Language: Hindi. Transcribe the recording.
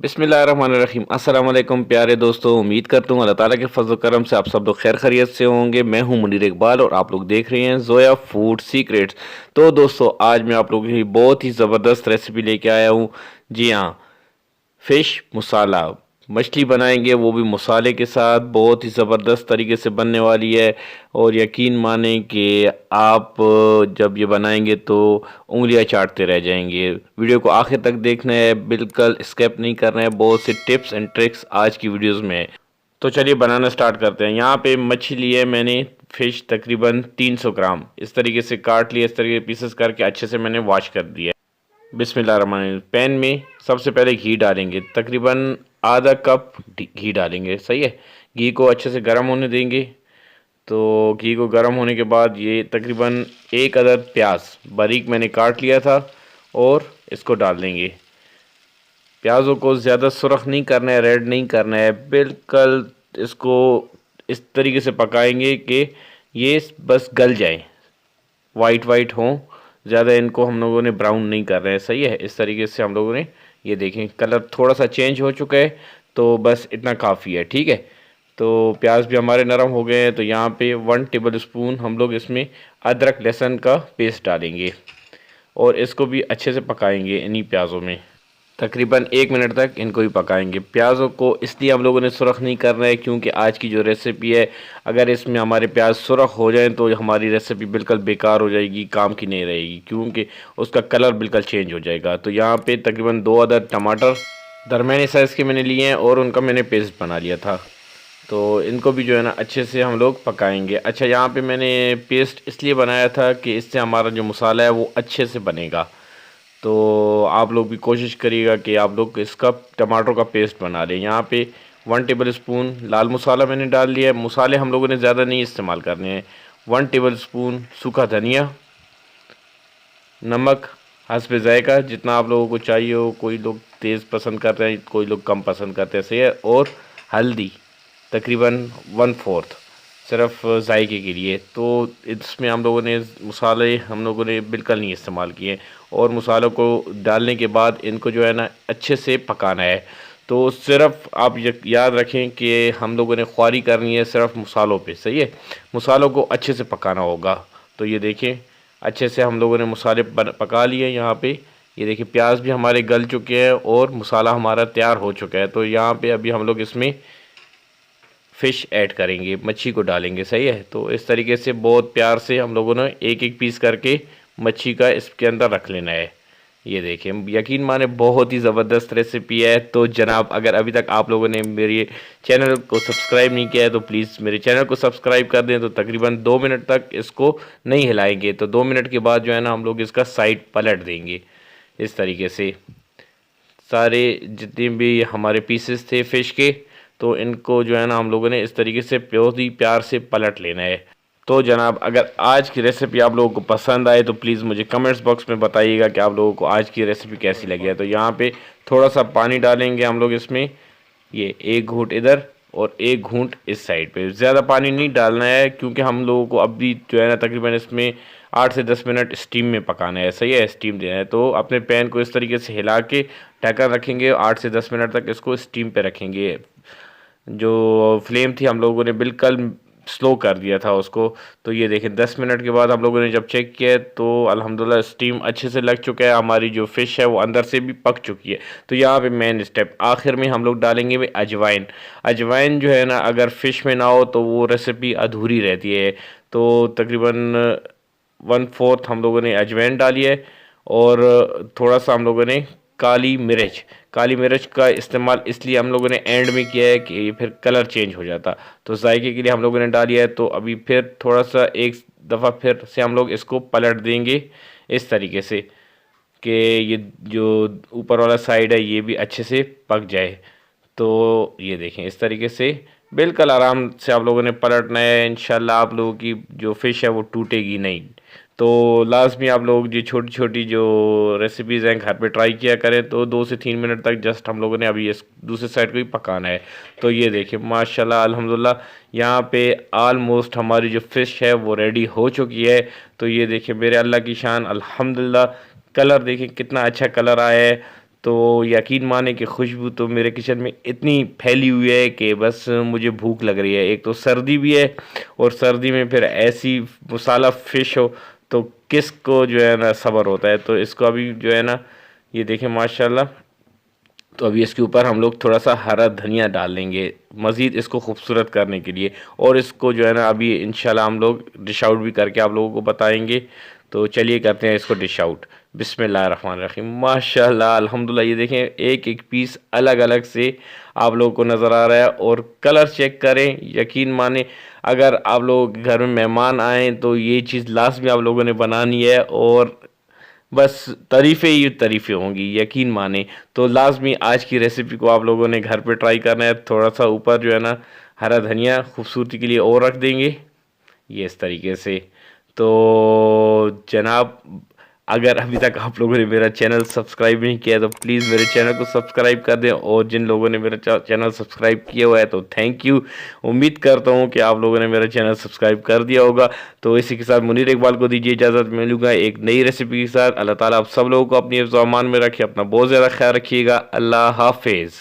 बिस्मिल्लाहिर्रहमानिर्रहीम। अस्सलाम वालेकुम प्यारे दोस्तों, उम्मीद करता हूँ अल्लाह ताला के फजल करम से आप सब लोग खैर खैरियत से होंगे। मैं हूँ मुनीर इकबाल और आप लोग देख रहे हैं जोया फूड सीक्रेट्स। तो दोस्तों, आज मैं आप लोगों के लिए बहुत ही ज़बरदस्त रेसिपी लेके आया हूँ। जी हाँ, फिश मसाला मछली बनाएंगे, वो भी मसाले के साथ। बहुत ही ज़बरदस्त तरीके से बनने वाली है और यकीन माने कि आप जब ये बनाएंगे तो उंगलियां चाटते रह जाएंगे। वीडियो को आखिर तक देखना है, बिल्कुल स्किप नहीं करना है। बहुत से टिप्स एंड ट्रिक्स आज की वीडियोस में है। तो चलिए बनाना स्टार्ट करते हैं। यहाँ पे मच्छी ली है मैंने, फ़िश तकरीबन 300 ग्राम। इस तरीके से काट लिया, इस तरीके पीसेस करके अच्छे से मैंने वॉश कर दिया। बिस्मिल्लाहिर्रहमानिर्रहीम। पैन में सबसे पहले घी डालेंगे, तकरीबन आधा कप घी डालेंगे। सही है। घी को अच्छे से गर्म होने देंगे। तो घी को गर्म होने के बाद ये तकरीबन एक अदद प्याज बारीक मैंने काट लिया था और इसको डाल देंगे। प्याज़ों को ज़्यादा सुरख नहीं करना है, रेड नहीं करना है, बिल्कुल इसको इस तरीके से पकाएंगे कि ये बस गल जाए, वाइट वाइट हों। ज़्यादा इनको हम लोगों ने ब्राउन नहीं कर रहे हैं। सही है। इस तरीके से हम लोगों ने, ये देखें कलर थोड़ा सा चेंज हो चुका है, तो बस इतना काफ़ी है। ठीक है। तो प्याज भी हमारे नरम हो गए हैं। तो यहाँ पे 1 टेबल स्पून हम लोग इसमें अदरक लहसुन का पेस्ट डालेंगे और इसको भी अच्छे से पकाएंगे इन्हीं प्याज़ों में। तकरीबन 1 मिनट तक इनको भी पकाएंगे। प्याज़ों को इसलिए हम लोगों ने सुरख नहीं करना है क्योंकि आज की जो रेसिपी है, अगर इसमें हमारे प्याज सुरख हो जाएं तो हमारी रेसिपी बिल्कुल बेकार हो जाएगी, काम की नहीं रहेगी, क्योंकि उसका कलर बिल्कुल चेंज हो जाएगा। तो यहाँ पे तकरीबन 2 अदद टमाटर दरमियाने साइज़ के मैंने लिए हैं और उनका मैंने पेस्ट बना लिया था। तो इनको भी जो है ना अच्छे से हम लोग पकाएंगे। अच्छा, यहाँ पे मैंने पेस्ट इसलिए बनाया था कि इससे हमारा जो मसाला है वो अच्छे से बनेगा। तो आप लोग भी कोशिश करिएगा कि आप लोग इसका टमाटर का पेस्ट बना लें। यहाँ पे 1 टेबल स्पून लाल मसाला मैंने डाल लिया है। मसाले हम लोगों ने ज़्यादा नहीं इस्तेमाल करने हैं। 1 टेबल स्पून सूखा धनिया, नमक हस्बे ज़ायक़ा, जितना आप लोगों को चाहिए हो। कोई लोग तेज़ पसंद करते हैं, कोई लोग कम पसंद करते हैं। सही है। और हल्दी तकरीबन 1/4, सिर्फ जायके के लिए। तो इसमें हम लोगों ने मसाले हम लोगों ने बिल्कुल नहीं इस्तेमाल किए। और मसालों को डालने के बाद इनको जो है ना अच्छे से पकाना है। तो सिर्फ आप याद रखें कि हम लोगों ने ख्वारी करनी है सिर्फ मसालों पे। सही है। मसालों को अच्छे से पकाना होगा। तो ये देखें, अच्छे से हम लोगों ने मसाले पका लिए। यहाँ पे ये देखिए प्याज भी हमारे गल चुके हैं और मसाला हमारा तैयार हो चुका है। तो यहाँ पे अभी हम लोग इसमें फ़िश ऐड करेंगे, मच्छी को डालेंगे। सही है। तो इस तरीके से बहुत प्यार से हम लोगों ने एक एक पीस करके मच्छी का इसके अंदर रख लेना है। ये देखिए, यकीन माने बहुत ही ज़बरदस्त रेसिपी है। तो जनाब, अगर अभी तक आप लोगों ने मेरे चैनल को सब्सक्राइब नहीं किया है तो प्लीज़ मेरे चैनल को सब्सक्राइब कर दें। तो तकरीबन 2 मिनट तक इसको नहीं हिलाएंगे। तो 2 मिनट के बाद जो है ना हम लोग इसका साइड पलट देंगे। इस तरीके से सारे जितने भी हमारे पीसेस थे फ़िश के, तो इनको जो है ना हम लोगों ने इस तरीके से बहुत ही प्यार से पलट लेना है। तो जनाब, अगर आज की रेसिपी आप लोगों को पसंद आए तो प्लीज़ मुझे कमेंट्स बॉक्स में बताइएगा कि आप लोगों को आज की रेसिपी कैसी लगी है। तो यहाँ पे थोड़ा सा पानी डालेंगे हम लोग इसमें, ये 1 घूंट इधर और 1 घूंट इस साइड पे। ज़्यादा पानी नहीं डालना है क्योंकि हम लोगों को अभी जो है ना तकरीबन इसमें 8 से 10 मिनट स्टीम में पकाना है। सही है। स्टीम देना है। तो अपने पैन को इस तरीके से हिला के ढक्कन रखेंगे, 8 से 10 मिनट तक इसको स्टीम पे रखेंगे। जो फ्लेम थी हम लोगों ने बिल्कुल स्लो कर दिया था उसको। तो ये देखें 10 मिनट के बाद हम लोगों ने जब चेक किया तो अल्हम्दुलिल्लाह स्टीम अच्छे से लग चुका है, हमारी जो फ़िश है वो अंदर से भी पक चुकी है। तो यहाँ पे मेन स्टेप आखिर में हम लोग डालेंगे भाई अजवाइन। अजवाइन जो है ना अगर फ़िश में ना हो तो वो रेसिपी अधूरी रहती है। तो तकरीबन 1/4 हम लोगों ने अजवाइन डाली है और थोड़ा सा हम लोगों ने काली मिर्च का इस्तेमाल इसलिए हम लोगों ने एंड में किया है कि फिर कलर चेंज हो जाता। तो जायके के लिए हम लोगों ने डाली है। तो अभी फिर थोड़ा सा एक दफ़ा फिर से हम लोग इसको पलट देंगे इस तरीके से कि ये जो ऊपर वाला साइड है ये भी अच्छे से पक जाए। तो ये देखें इस तरीके से बिल्कुल आराम से आप लोगों ने पलटना है। इंशाल्लाह आप लोगों की जो फ़िश है वो टूटेगी नहीं। तो लाज़मी आप लोग ये छोटी छोटी जो रेसिपीज़ हैं घर पे ट्राई किया करें। तो 2 से 3 मिनट तक जस्ट हम लोगों ने अभी इस दूसरे साइड को ही पकाना है। तो ये देखिए माशाल्लाह अल्हम्दुलिल्लाह यहाँ पे आलमोस्ट हमारी जो फ़िश है वो रेडी हो चुकी है। तो ये देखिए मेरे अल्लाह की शान, अल्हम्दुलिल्लाह। कलर देखिए कितना अच्छा कलर आया है। तो यकीन माने कि खुशबू तो मेरे किचन में इतनी फैली हुई है कि बस मुझे भूख लग रही है। एक तो सर्दी भी है और सर्दी में फिर ऐसी मसाला फ़िश हो तो किसको जो है ना सब्र होता है। तो इसको अभी जो है ना ये देखें माशाल्लाह, तो अभी इसके ऊपर हम लोग थोड़ा सा हरा धनिया डाल लेंगे मज़ीद इसको खूबसूरत करने के लिए। और इसको जो है ना अभी इंशाल्लाह हम लोग डिश आउट भी करके आप लोगों को बताएंगे। तो चलिए करते हैं इसको डिश आउट। बिस्मिल्लाहिर्रहमानिर्रहीम। माशाल्लाह अल्हम्दुलिल्लाह, ये देखें एक एक पीस अलग अलग से आप लोगों को नज़र आ रहा है। और कलर चेक करें, यकीन माने अगर आप लोग घर में मेहमान आएँ तो ये चीज़ लाजमी आप लोगों ने बनानी है और बस तारीफ़ें ही तारीफ़ें होंगी, यकीन माने। तो लाजमी आज की रेसिपी को आप लोगों ने घर पे ट्राई करना है। थोड़ा सा ऊपर जो है ना हरा धनिया खूबसूरती के लिए और रख देंगे, ये इस तरीके से। तो जनाब, अगर अभी तक आप लोगों ने मेरा चैनल सब्सक्राइब नहीं किया तो प्लीज़ मेरे चैनल को सब्सक्राइब कर दें। और जिन लोगों ने मेरा चैनल सब्सक्राइब किया हुआ है तो थैंक यू। उम्मीद करता हूँ कि आप लोगों ने मेरा चैनल सब्सक्राइब कर दिया होगा। तो इसी के साथ मुनीर इकबाल को दीजिए इजाज़त, मिलूंगा एक नई रेसिपी के साथ। अल्लाह ताला आप सब लोगों को अपनी हिफ्ज़-ओ-अमान में रखे, अपना बहुत ज़्यादा ख्याल रखिएगा। अल्लाह हाफिज़।